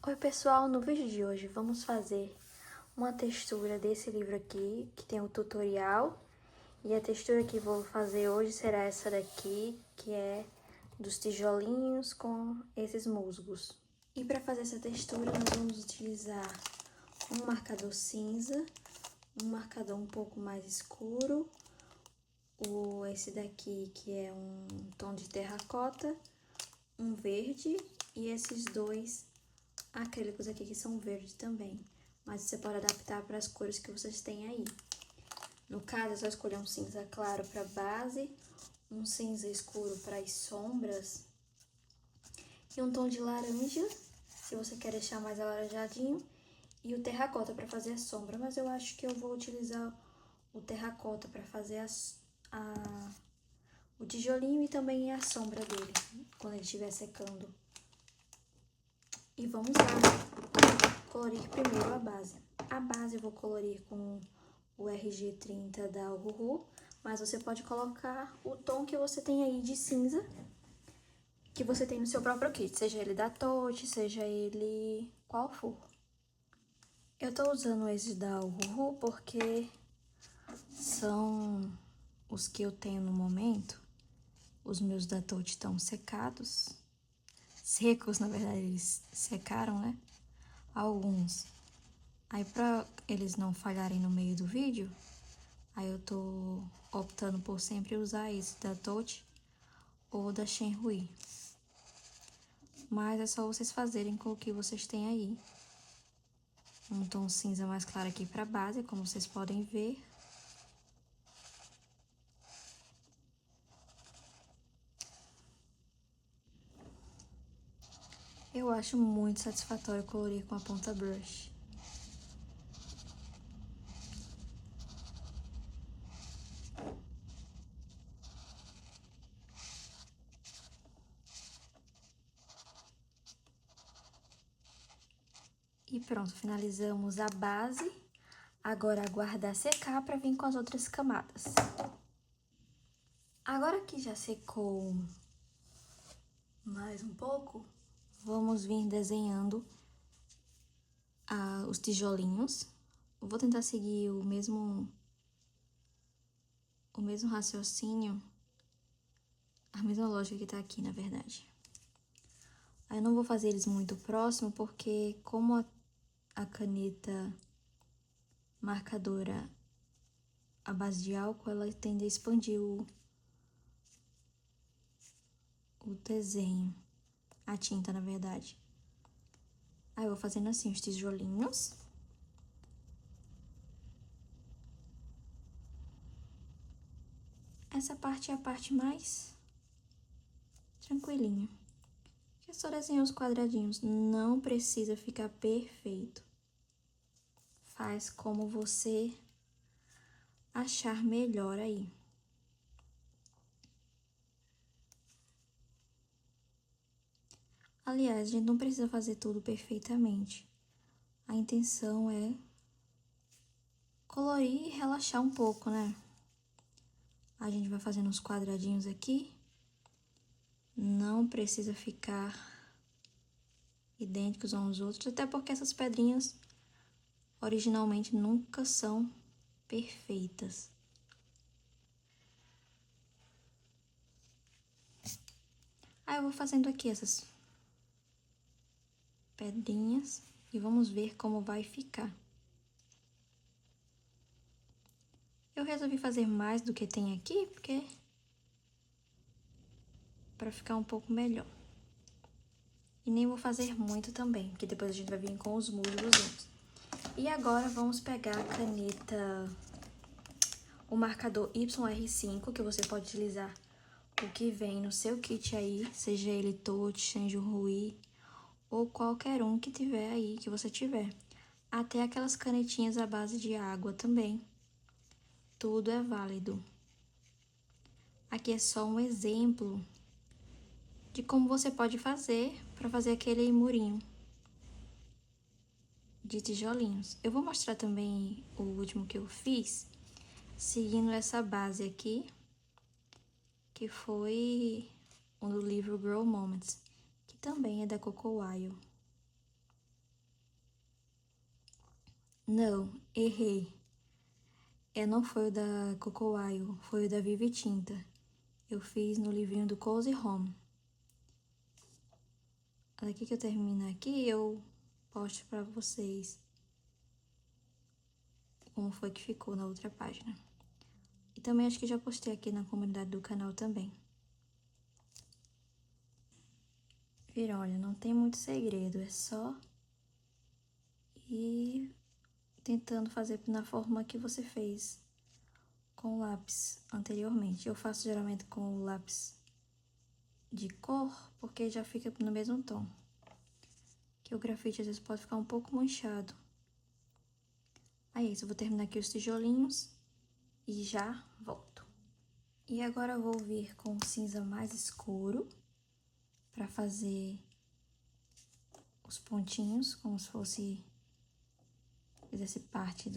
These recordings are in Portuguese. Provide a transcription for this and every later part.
Oi pessoal, no vídeo de hoje vamos fazer uma textura desse livro aqui, que tem o tutorial. E a textura que vou fazer hoje será essa daqui, que é dos tijolinhos com esses musgos. E para fazer essa textura nós vamos utilizar um marcador cinza, um marcador um pouco mais escuro, esse daqui que é um tom de terracota, um verde e esses dois acrílicos aqui que são verdes também, mas você pode adaptar para as cores que vocês têm aí. No caso, é só escolher um cinza claro para base, um cinza escuro para as sombras e um tom de laranja, se você quer deixar mais alaranjadinho, e o terracota para fazer a sombra, mas eu acho que eu vou utilizar o terracota para fazer o tijolinho e também a sombra dele, quando ele estiver secando. E vamos lá, colorir primeiro a base. A base eu vou colorir com o RG30 da Uhuhu, mas você pode colocar o tom que você tem aí de cinza, que você tem no seu próprio kit, seja ele da Totty, seja ele qual for. Eu tô usando esse da Uhuhu porque são os que eu tenho no momento. Os meus da Totty estão secados. Secos, na verdade, eles secaram, né? Alguns. Aí, pra eles não falharem no meio do vídeo, aí eu tô optando por sempre usar esse da Totty ou da Shenhui. Mas é só vocês fazerem com o que vocês têm aí. Um tom cinza mais claro aqui pra base, como vocês podem ver. Eu acho muito satisfatório colorir com a ponta brush. E pronto, finalizamos a base. Agora aguardar secar para vir com as outras camadas. Agora que já secou mais um pouco, vamos vir desenhando os tijolinhos. Eu vou tentar seguir o mesmo raciocínio, a mesma lógica que tá aqui, na verdade. Aí eu não vou fazer eles muito próximo, porque como a caneta marcadora à base de álcool, ela tende a expandir o desenho, a tinta, na verdade. Aí eu vou fazendo assim os tijolinhos. Essa parte é a parte mais tranquilinha. É só desenhar os quadradinhos, não precisa ficar perfeito. Faz como você achar melhor aí. Aliás, a gente não precisa fazer tudo perfeitamente. A intenção é colorir e relaxar um pouco, né? A gente vai fazendo os quadradinhos aqui. Não precisa ficar idênticos uns aos outros, até porque essas pedrinhas originalmente nunca são perfeitas. Aí eu vou fazendo aqui essas pedrinhas e vamos ver como vai ficar. Eu resolvi fazer mais do que tem aqui, porque para ficar um pouco melhor. E nem vou fazer muito também, porque depois a gente vai vir com os musgos juntos. E agora vamos pegar a caneta, o marcador YR5, que você pode utilizar o que vem no seu kit aí, seja ele Totty, Shenhui ou qualquer um que tiver aí, que você tiver. Até aquelas canetinhas à base de água também. Tudo é válido. Aqui é só um exemplo de como você pode fazer para fazer aquele murinho de tijolinhos. Eu vou mostrar também o último que eu fiz, seguindo essa base aqui, que foi um do livro Grow Moments, que também é da Coco Wile. Não, errei. Não foi o da Cocoaio, foi o da Vivi Tinta. Eu fiz no livrinho do Cozy Home. Daqui que eu termino aqui, eu posto pra vocês como foi que ficou na outra página. E também acho que já postei aqui na comunidade do canal também. Viram, olha, não tem muito segredo, é só ir tentando fazer na forma que você fez com o lápis anteriormente. Eu faço geralmente com o lápis de cor, porque já fica no mesmo tom. Que o grafite às vezes pode ficar um pouco manchado. Aí é isso, eu vou terminar aqui os tijolinhos e já volto. E agora eu vou vir com o cinza mais escuro para fazer os pontinhos, como se fizesse parte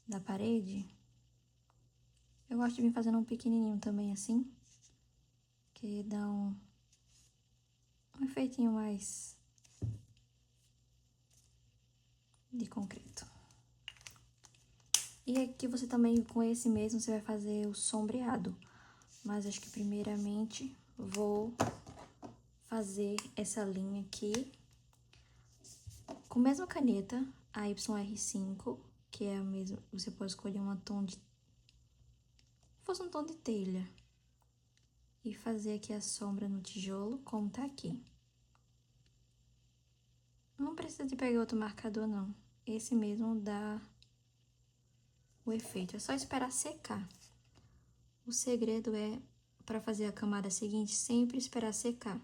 da parede. Eu gosto de vir fazendo um pequenininho também assim, que dá um efeitinho mais de concreto. E aqui você também, com esse mesmo, você vai fazer o sombreado. Mas acho que primeiramente vou fazer essa linha aqui com a mesma caneta, a YR5, que é a mesma, você pode escolher um tom de... fosse um tom de telha. E fazer aqui a sombra no tijolo, como tá aqui. Não precisa de pegar outro marcador, não. Esse mesmo dá o efeito, é só esperar secar. O segredo é, para fazer a camada seguinte, sempre esperar secar.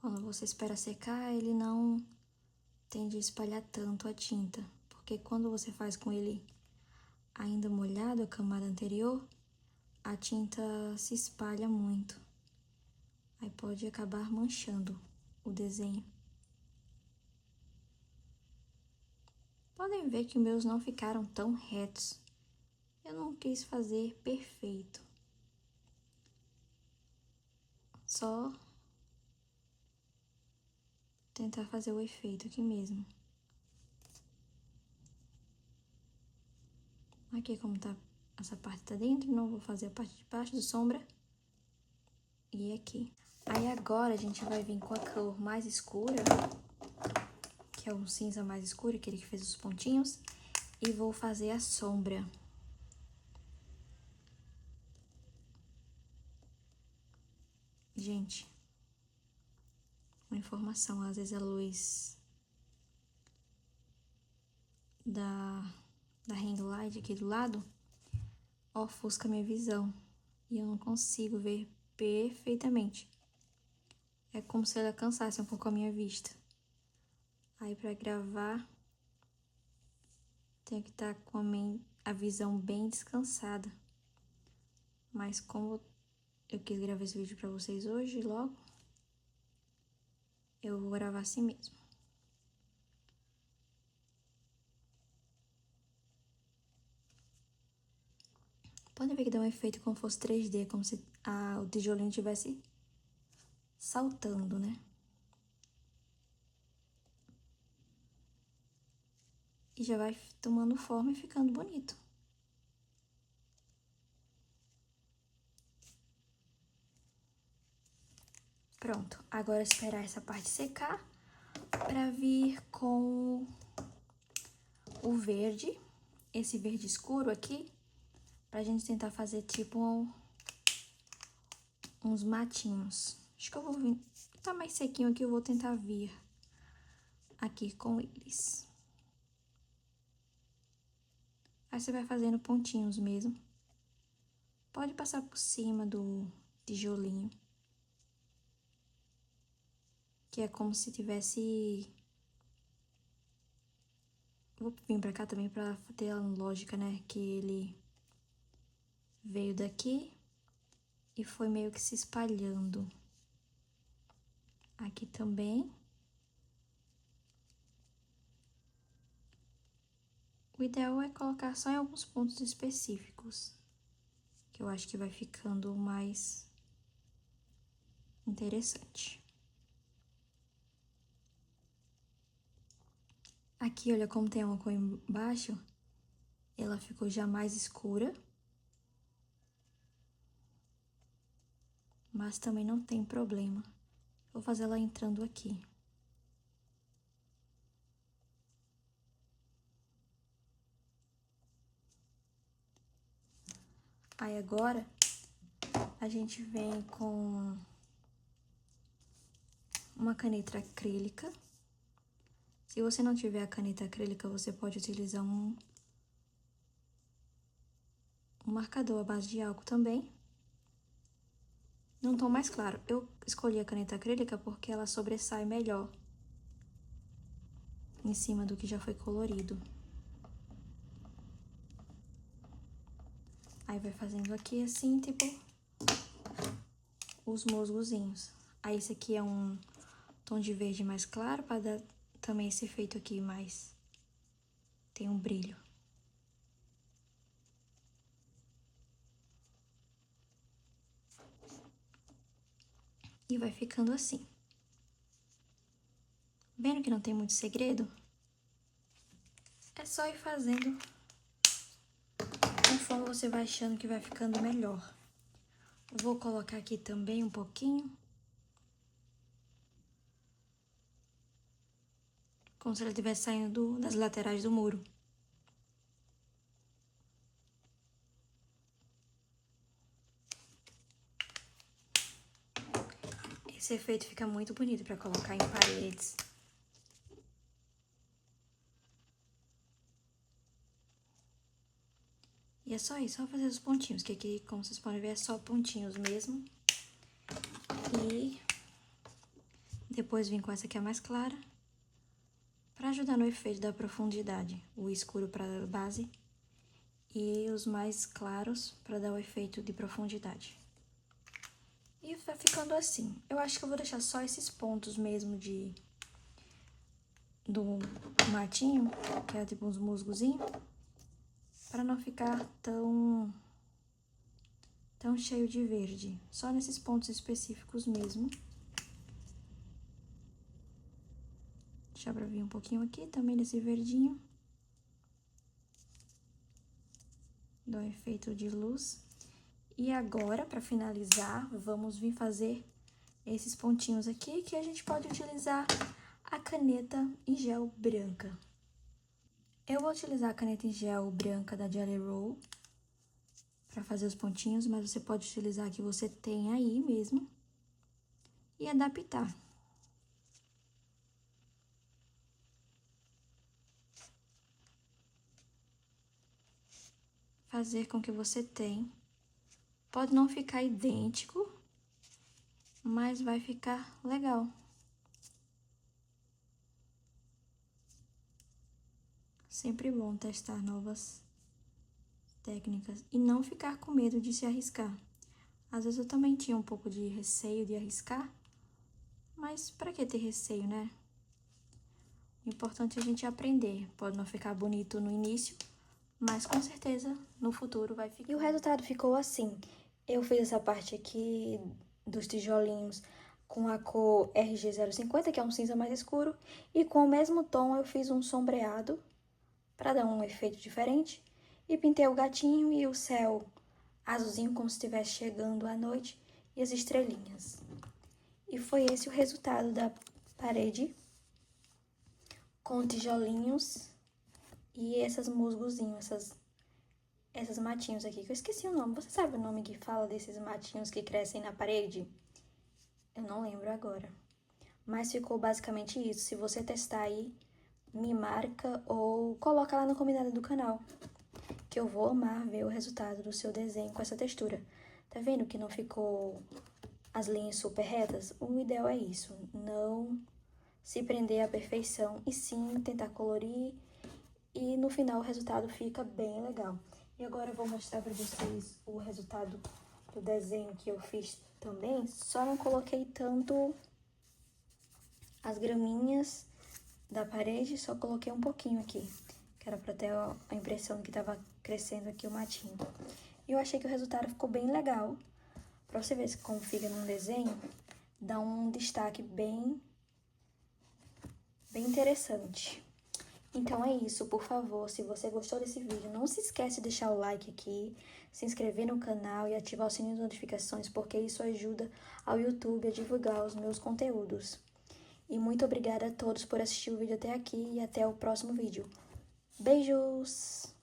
Quando você espera secar, ele não tende a espalhar tanto a tinta, porque quando você faz com ele ainda molhado, a camada anterior, a tinta se espalha muito. Aí pode acabar manchando o desenho. Podem ver que os meus não ficaram tão retos. Eu não quis fazer perfeito. Só tentar fazer o efeito aqui mesmo. Aqui como tá, essa parte tá dentro, não vou fazer a parte de baixo do sombra. E aqui. Aí agora a gente vai vir com a cor mais escura, que é um cinza mais escuro, aquele que fez os pontinhos. E vou fazer a sombra. Gente, uma informação, às vezes a luz da ring light aqui do lado ofusca minha visão e eu não consigo ver perfeitamente. É como se ela cansasse um pouco a minha vista. Aí pra gravar tenho que estar com a visão bem descansada. Mas como eu quis gravar esse vídeo pra vocês hoje, logo, eu vou gravar assim mesmo. Pode ver que dá um efeito como fosse 3D, como se o tijolinho estivesse saltando, né? E já vai tomando forma e ficando bonito. Pronto, agora esperar essa parte secar para vir com o verde, esse verde escuro aqui, pra gente tentar fazer tipo uns matinhos. Acho que eu vou vir, tá mais sequinho aqui, eu vou tentar vir aqui com eles. Aí você vai fazendo pontinhos mesmo. Pode passar por cima do tijolinho. Que é como se tivesse... Vou vir pra cá também pra ter a lógica, né? Que ele veio daqui e foi meio que se espalhando. Aqui também. O ideal é colocar só em alguns pontos específicos, que eu acho que vai ficando mais interessante. Aqui, olha como tem uma cor embaixo, ela ficou já mais escura. Mas também não tem problema. Vou fazer ela entrando aqui. Aí agora, a gente vem com uma caneta acrílica. Se você não tiver a caneta acrílica, você pode utilizar um marcador à base de álcool também. Num tom mais claro. Eu escolhi a caneta acrílica porque ela sobressai melhor em cima do que já foi colorido. Aí vai fazendo aqui assim, tipo, os musgozinhos. Aí esse aqui é um tom de verde mais claro para dar também esse efeito aqui mais... tem um brilho. E vai ficando assim. Vendo que não tem muito segredo? É só ir fazendo conforme você vai achando que vai ficando melhor. Vou colocar aqui também um pouquinho. Como se ela estivesse saindo das laterais do muro. Esse efeito fica muito bonito para colocar em paredes. E é só isso, só fazer os pontinhos, que aqui, como vocês podem ver, é só pontinhos mesmo. E depois vim com essa aqui, a mais clara, para ajudar no efeito da profundidade. O escuro para base e os mais claros para dar o efeito de profundidade. E vai ficando assim. Eu acho que eu vou deixar só esses pontos mesmo do matinho, que é tipo uns musgozinhos, para não ficar tão cheio de verde. Só nesses pontos específicos mesmo. Deixar pra vir um pouquinho aqui também desse verdinho. Dá um efeito de luz. E agora, para finalizar, vamos vir fazer esses pontinhos aqui, que a gente pode utilizar a caneta em gel branca. Eu vou utilizar a caneta em gel branca da Gelly Roll para fazer os pontinhos, mas você pode utilizar a que você tem aí mesmo e adaptar. Fazer com que você tem. Pode não ficar idêntico, mas vai ficar legal. Sempre bom testar novas técnicas e não ficar com medo de se arriscar. Às vezes eu também tinha um pouco de receio de arriscar, mas pra que ter receio, né? O importante é a gente aprender. Pode não ficar bonito no início, mas com certeza no futuro vai ficar. E o resultado ficou assim. Eu fiz essa parte aqui dos tijolinhos com a cor RG050, que é um cinza mais escuro, e com o mesmo tom eu fiz um sombreado para dar um efeito diferente, e pintei o gatinho e o céu azulzinho como se estivesse chegando à noite e as estrelinhas. E foi esse o resultado da parede com tijolinhos e esses musgozinhos, essas matinhos aqui, que eu esqueci o nome. Você sabe o nome que fala desses matinhos que crescem na parede? Eu não lembro agora. Mas ficou basicamente isso. Se você testar aí, me marca ou coloca lá no comentário do canal, que eu vou amar ver o resultado do seu desenho com essa textura. Tá vendo que não ficou as linhas super retas? O ideal é isso, não se prender à perfeição e sim tentar colorir, e no final o resultado fica bem legal. E agora eu vou mostrar pra vocês o resultado do desenho que eu fiz também, só não coloquei tanto as graminhas da parede, só coloquei um pouquinho aqui, que era pra ter a impressão que tava crescendo aqui o matinho. E eu achei que o resultado ficou bem legal. Pra você ver como fica num desenho, dá um destaque bem interessante. Então é isso, por favor, se você gostou desse vídeo, não se esquece de deixar o like aqui, se inscrever no canal e ativar o sininho de notificações, porque isso ajuda ao YouTube a divulgar os meus conteúdos. E muito obrigada a todos por assistir o vídeo até aqui e até o próximo vídeo. Beijos!